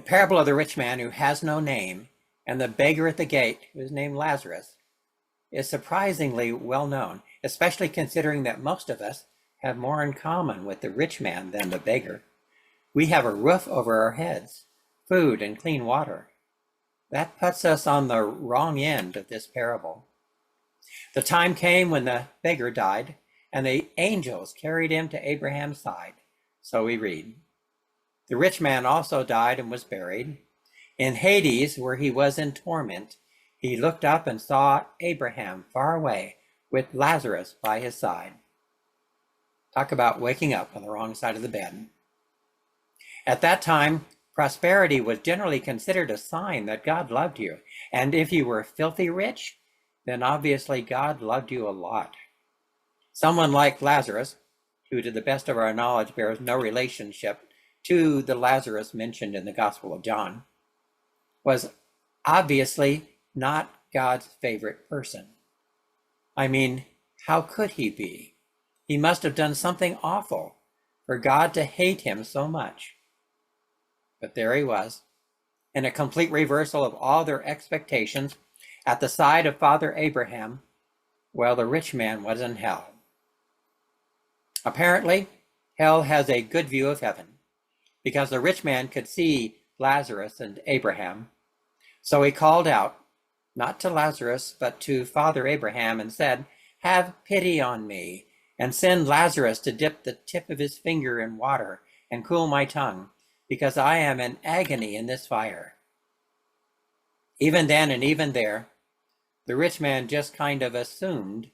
parable of the rich man who has no name and the beggar at the gate who is named Lazarus is surprisingly well known, especially considering that most of us have more in common with the rich man than the beggar. We have a roof over our heads, food, and clean water. That puts us on the wrong end of this parable. The time came when the beggar died, and the angels carried him to Abraham's side. So we read. The rich man also died and was buried. In Hades, where he was in torment, he looked up and saw Abraham far away with Lazarus by his side. Talk about waking up on the wrong side of the bed. At that time, prosperity was generally considered a sign that God loved you. And if you were filthy rich, then obviously God loved you a lot. Someone like Lazarus, who to the best of our knowledge bears no relationship to the Lazarus mentioned in the Gospel of John, was obviously not God's favorite person. I mean, how could he be? He must have done something awful for God to hate him so much. But there he was, in a complete reversal of all their expectations, at the side of Father Abraham, while the rich man was in hell. Apparently, hell has a good view of heaven, because the rich man could see Lazarus and Abraham. So he called out, not to Lazarus, but to Father Abraham, and said, "Have pity on me, and send Lazarus to dip the tip of his finger in water and cool my tongue, because I am in agony in this fire." Even then and even there, the rich man just kind of assumed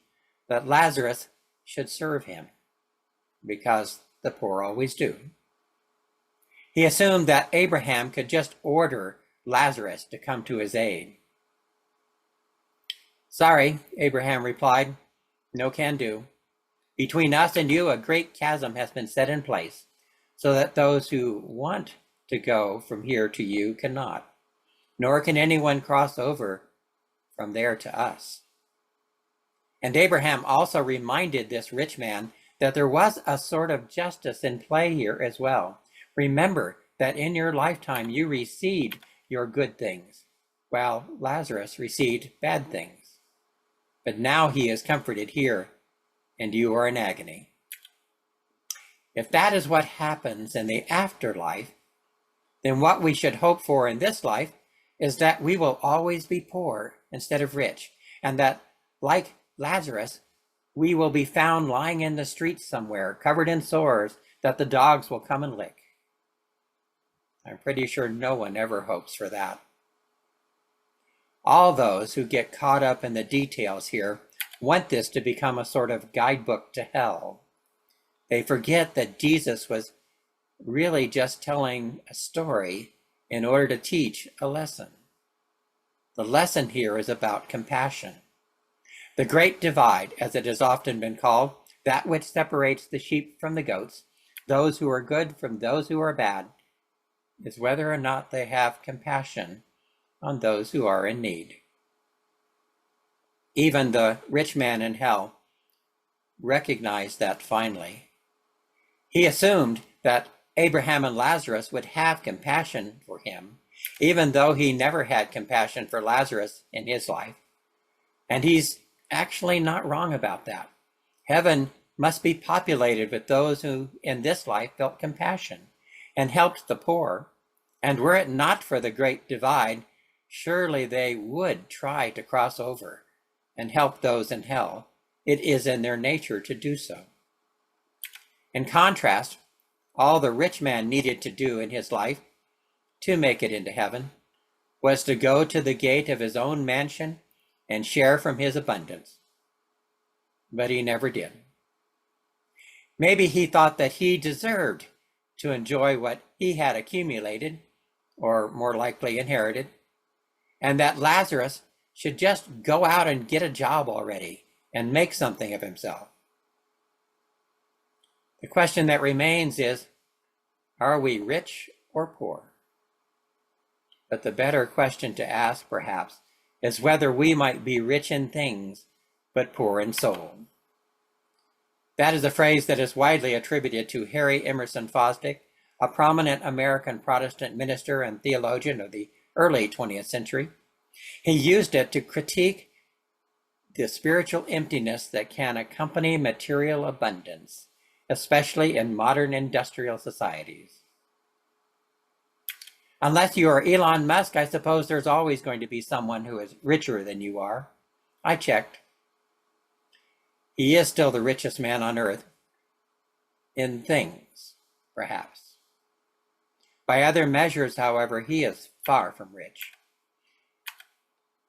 that Lazarus should serve him, because the poor always do. He assumed that Abraham could just order Lazarus to come to his aid. "Sorry," Abraham replied, "no can do. Between us and you, a great chasm has been set in place, so that those who want to go from here to you cannot, nor can anyone cross over from there to us." And Abraham also reminded this rich man that there was a sort of justice in play here as well. Remember that in your lifetime you received your good things, while Lazarus received bad things. But now he is comforted here, and you are in agony. If that is what happens in the afterlife, then what we should hope for in this life is that we will always be poor instead of rich, and that, like Lazarus, we will be found lying in the streets somewhere, covered in sores that the dogs will come and lick. I'm pretty sure no one ever hopes for that. All those who get caught up in the details here want this to become a sort of guidebook to hell. They forget that Jesus was really just telling a story in order to teach a lesson. The lesson here is about compassion. The great divide, as it has often been called, that which separates the sheep from the goats, those who are good from those who are bad, is whether or not they have compassion on those who are in need. Even the rich man in hell recognized that finally. He assumed that Abraham and Lazarus would have compassion for him, even though he never had compassion for Lazarus in his life. And he's actually not wrong about that. Heaven must be populated with those who in this life felt compassion and helped the poor. And were it not for the great divide, surely they would try to cross over and help those in hell. It is in their nature to do so. In contrast, all the rich man needed to do in his life to make it into heaven was to go to the gate of his own mansion and share from his abundance. But he never did. Maybe he thought that he deserved to enjoy what he had accumulated, or more likely inherited, and that Lazarus should just go out and get a job already and make something of himself. The question that remains is, are we rich or poor? But the better question to ask, perhaps, is whether we might be rich in things, but poor in soul. That is a phrase that is widely attributed to Harry Emerson Fosdick, a prominent American Protestant minister and theologian of the early 20th century. He used it to critique the spiritual emptiness that can accompany material abundance, especially in modern industrial societies. Unless you are Elon Musk, I suppose there's always going to be someone who is richer than you are. I checked. He is still the richest man on earth. In things, perhaps. By other measures, however, he is far from rich.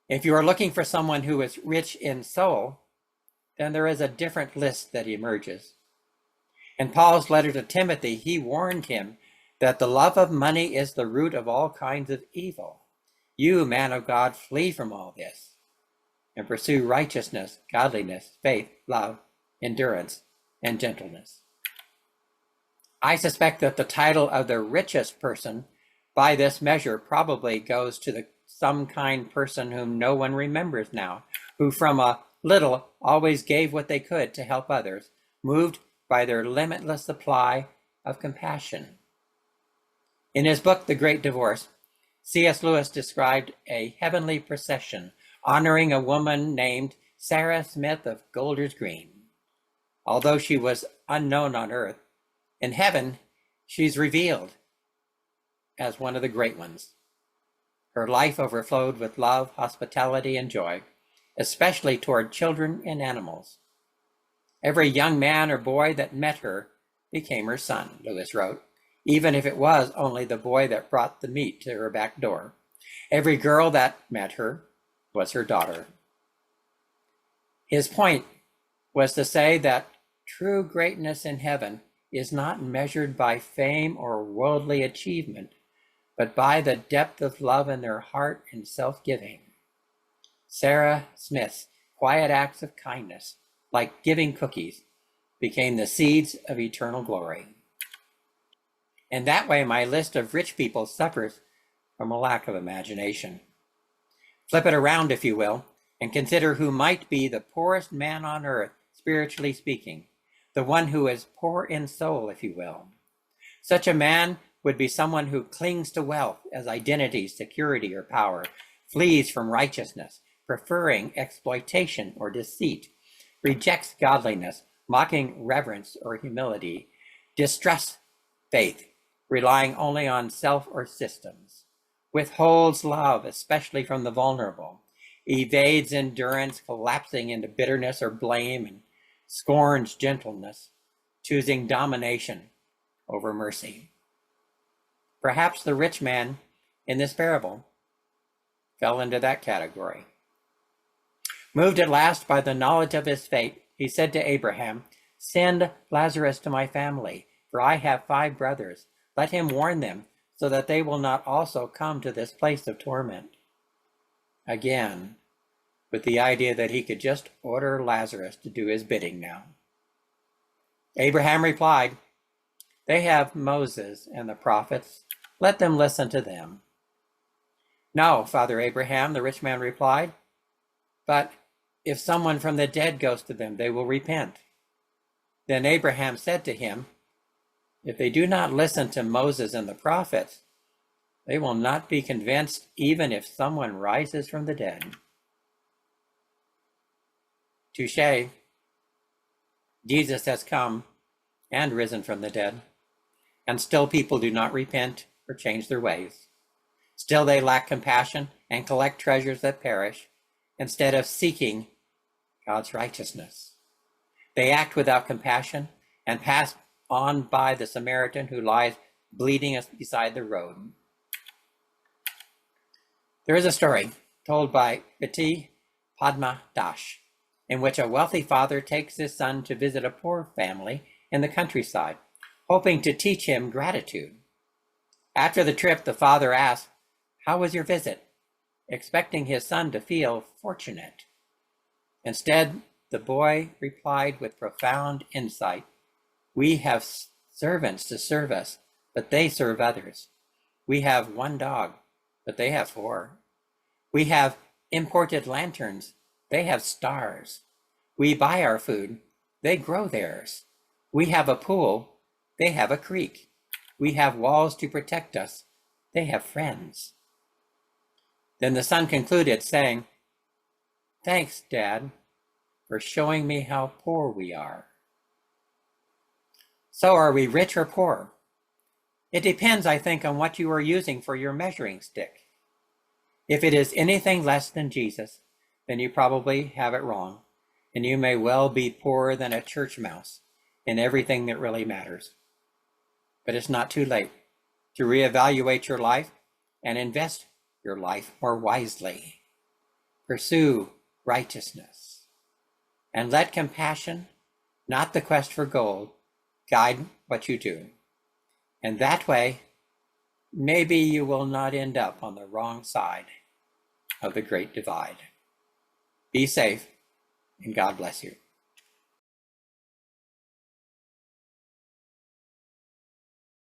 If you are looking for someone who is rich in soul, then there is a different list that emerges. In Paul's letter to Timothy, he warned him that the love of money is the root of all kinds of evil. You, man of God, flee from all this and pursue righteousness, godliness, faith, love, endurance, and gentleness. I suspect that the title of the richest person by this measure probably goes to some kind person whom no one remembers now, who from a little always gave what they could to help others, moved by their limitless supply of compassion. In his book, The Great Divorce, C.S. Lewis described a heavenly procession honoring a woman named Sarah Smith of Golders Green. Although she was unknown on earth, in heaven, she's revealed as one of the great ones. Her life overflowed with love, hospitality, and joy, especially toward children and animals. Every young man or boy that met her became her son, Lewis wrote, even if it was only the boy that brought the meat to her back door. Every girl that met her was her daughter. His point was to say that true greatness in heaven is not measured by fame or worldly achievement, but by the depth of love in their heart and self-giving. Sarah Smith's quiet acts of kindness, like giving cookies, became the seeds of eternal glory. And that way, my list of rich people suffers from a lack of imagination. Flip it around, if you will, and consider who might be the poorest man on earth, spiritually speaking, the one who is poor in soul, if you will. Such a man would be someone who clings to wealth as identity, security, or power, flees from righteousness, preferring exploitation or deceit, rejects godliness, mocking reverence or humility, distrusts faith, relying only on self or systems, withholds love, especially from the vulnerable, evades endurance, collapsing into bitterness or blame, and scorns gentleness, choosing domination over mercy. Perhaps the rich man in this parable fell into that category. Moved at last by the knowledge of his fate, he said to Abraham, "Send Lazarus to my family, for I have 5 brothers. Let him warn them, so that they will not also come to this place of torment." Again, with the idea that he could just order Lazarus to do his bidding now. Abraham replied, "They have Moses and the prophets. Let them listen to them." "No, Father Abraham," the rich man replied, "but if someone from the dead goes to them, they will repent." Then Abraham said to him, "If they do not listen to Moses and the prophets, they will not be convinced even if someone rises from the dead." Touché. Jesus has come and risen from the dead, and still people do not repent or change their ways. Still they lack compassion and collect treasures that perish, instead of seeking God's righteousness. They act without compassion and pass on by the Samaritan who lies bleeding beside the road. There is a story told by Piti Padma Das, in which a wealthy father takes his son to visit a poor family in the countryside, hoping to teach him gratitude. After the trip, the father asks, "How was your visit?" expecting his son to feel fortunate. Instead, the boy replied with profound insight, "We have servants to serve us, but they serve others. We have 1 dog, but they have 4. We have imported lanterns, they have stars. We buy our food, they grow theirs. We have a pool, they have a creek. We have walls to protect us. They have friends. Then the son concluded, saying, "Thanks, Dad, for showing me how poor we are." So are we rich or poor? It depends, I think, on what you are using for your measuring stick. If it is anything less than Jesus, then you probably have it wrong, and you may well be poorer than a church mouse in everything that really matters. But it's not too late to reevaluate your life and invest your life more wisely. Pursue righteousness and let compassion, not the quest for gold, guide what you do. And that way, maybe you will not end up on the wrong side of the great divide. Be safe, and God bless you.